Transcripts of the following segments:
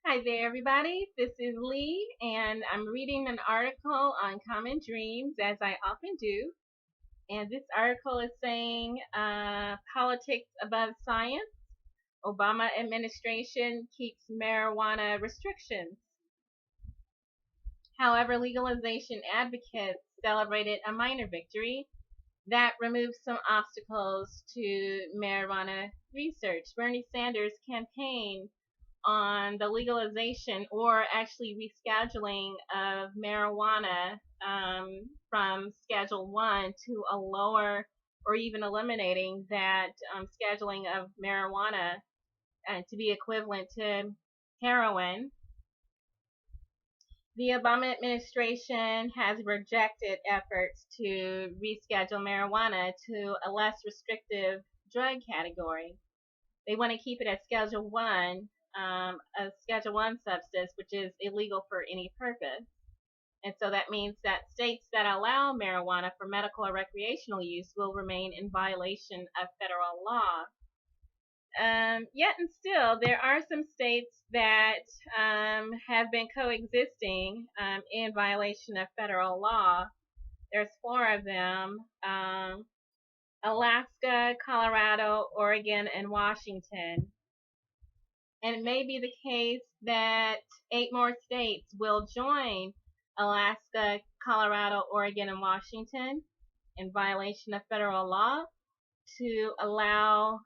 Hi there, everybody. This is Lee, and I'm reading an article on common dreams, as I often do. And this article is saying politics above science. Obama administration keeps marijuana restrictions. However, legalization advocates celebrated a minor victory that removes some obstacles to marijuana research. Bernie Sanders campaigned on the legalization or actually rescheduling of marijuana from Schedule 1 to a lower or even eliminating that scheduling of marijuana to be equivalent to heroin. The Obama administration has rejected efforts to reschedule marijuana to a less restrictive drug category. They want to keep it as Schedule 1, a Schedule 1 substance, which is illegal for any purpose. And so that means that states that allow marijuana for medical or recreational use will remain in violation of federal law. Yet and still, there are some states that have been coexisting in violation of federal law. There's 4 of them: Alaska, Colorado, Oregon, and Washington. And it may be the case that 8 more states will join Alaska, Colorado, Oregon, and Washington in violation of federal law to allow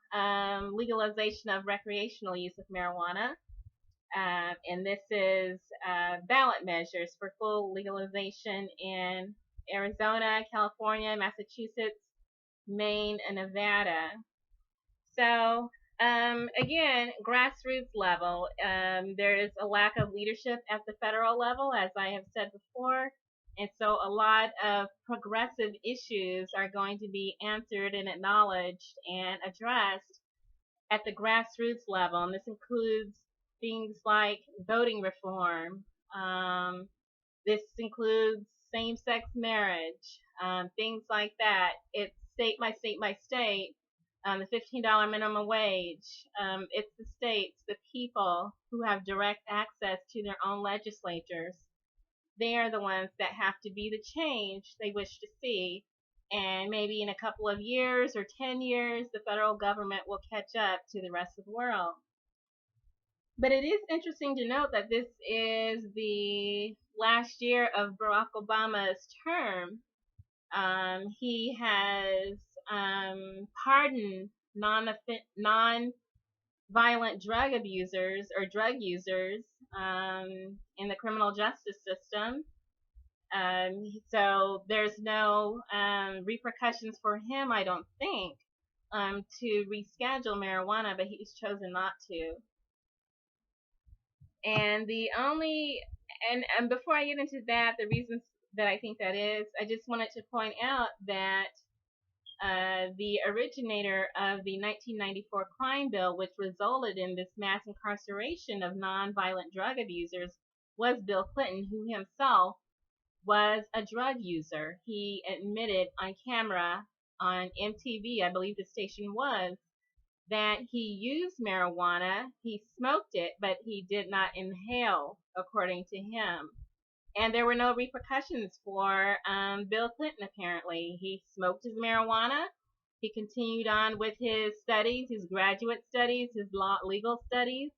legalization of recreational use of marijuana. And this is ballot measures for full legalization in Arizona, California, Massachusetts, Maine, and Nevada. So again, grassroots level, there is a lack of leadership at the federal level, as I have said before. And so a lot of progressive issues are going to be answered and acknowledged and addressed at the grassroots level. And this includes things like voting reform. This includes same-sex marriage, things like that. It's state by state by state. The $15 minimum wage. It's the states, the people who have direct access to their own legislatures. They are the ones that have to be the change they wish to see. And maybe in a couple of years or 10 years, the federal government will catch up to the rest of the world. But it is interesting to note that this is the last year of Barack Obama's term. He has pardoned non-violent drug abusers or drug users in the criminal justice system. So there's no repercussions for him, I don't think, to reschedule marijuana, but he's chosen not to. And before I get into that, the reasons that I think that is, I just wanted to point out that the originator of the 1994 crime bill, which resulted in this mass incarceration of nonviolent drug abusers, was Bill Clinton, who himself was a drug user. He admitted on camera on MTV, I believe the station was, that he used marijuana. He smoked it, but he did not inhale, according to him. And there were no repercussions for Bill Clinton, apparently. He smoked his marijuana. He continued on with his studies, his graduate studies, his legal studies.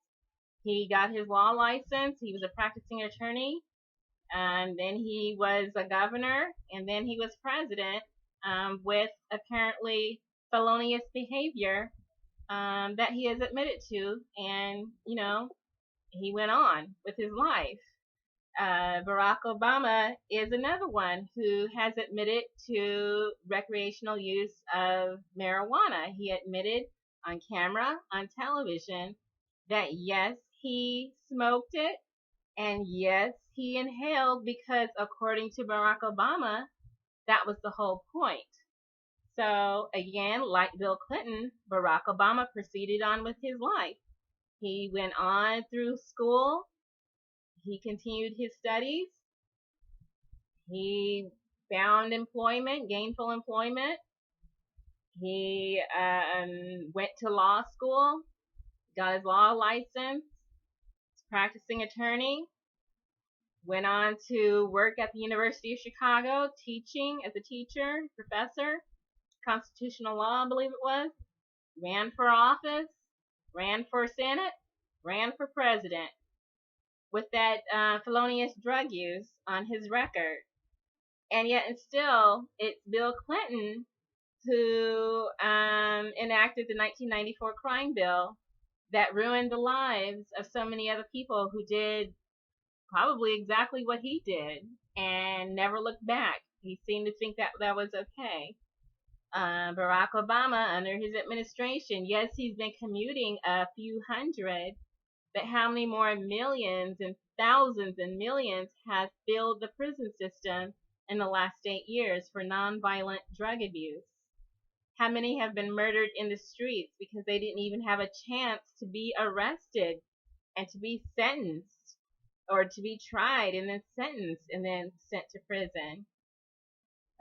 He got his law license. He was a practicing attorney. And then he was a governor. And then he was president with apparently felonious behavior that he has admitted to. And, he went on with his life. Barack Obama is another one who has admitted to recreational use of marijuana. He admitted on camera, on television, that yes, he smoked it, and yes, he inhaled, because according to Barack Obama, that was the whole point. So again, like Bill Clinton, Barack Obama proceeded on with his life. He went on through school. He continued his studies. He found employment, gainful employment. He went to law school, got his law license, practicing attorney, went on to work at the University of Chicago, teaching as a teacher, professor, constitutional law, I believe it was, ran for office, ran for Senate, ran for president with that felonious drug use on his record. And yet, and still, it's Bill Clinton who enacted the 1994 crime bill that ruined the lives of so many other people who did probably exactly what he did and never looked back. He seemed to think that that was okay. Barack Obama, under his administration, yes, he's been commuting a few hundred, but how many more millions and thousands and millions have filled the prison system in the last 8 years for nonviolent drug abuse? How many have been murdered in the streets because they didn't even have a chance to be arrested and to be sentenced, or to be tried and then sentenced and then sent to prison?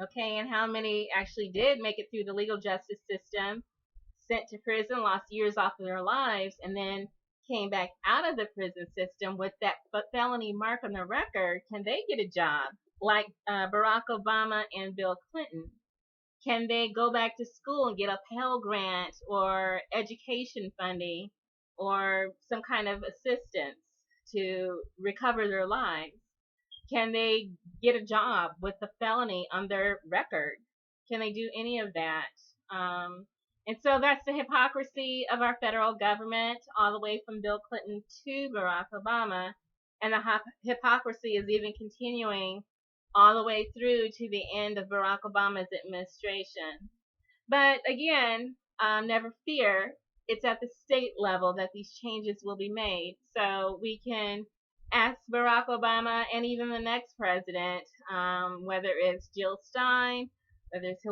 Okay, and how many actually did make it through the legal justice system, sent to prison, lost years off of their lives, and then came back out of the prison system with that felony mark on their record? Can they get a job like Barack Obama and Bill Clinton? Can they go back to school and get a Pell Grant or education funding or some kind of assistance to recover their lives? Can they get a job with a felony on their record? Can they do any of that? And so that's the hypocrisy of our federal government, all the way from Bill Clinton to Barack Obama. And the hypocrisy is even continuing all the way through to the end of Barack Obama's administration. But again, never fear, it's at the state level that these changes will be made. So we can ask Barack Obama and even the next president, whether it's Jill Stein, whether it's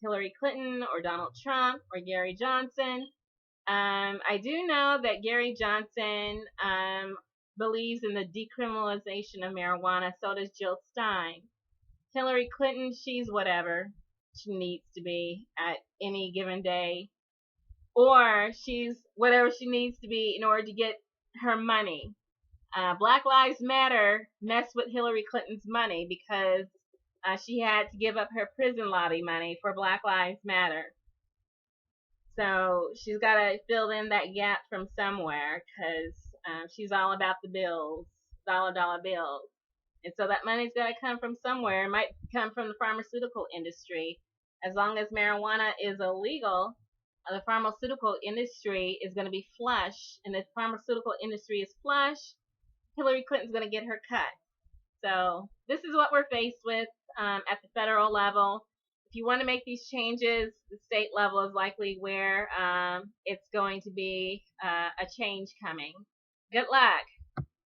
Hillary Clinton or Donald Trump or Gary Johnson. I do know that Gary Johnson believes in the decriminalization of marijuana. So does Jill Stein. Hillary Clinton, she's whatever she needs to be at any given day, or she's whatever she needs to be in order to get her money. Black Lives Matter messed with Hillary Clinton's money because she had to give up her prison lobby money for Black Lives Matter. So she's got to fill in that gap from somewhere, because she's all about the bills, dollar bills. And so that money's got to come from somewhere. It might come from the pharmaceutical industry. As long as marijuana is illegal, the pharmaceutical industry is going to be flush. And if the pharmaceutical industry is flush, Hillary Clinton's going to get her cut. So this is what we're faced with at the federal level. If you want to make these changes, the state level is likely where it's going to be a change coming. Good luck.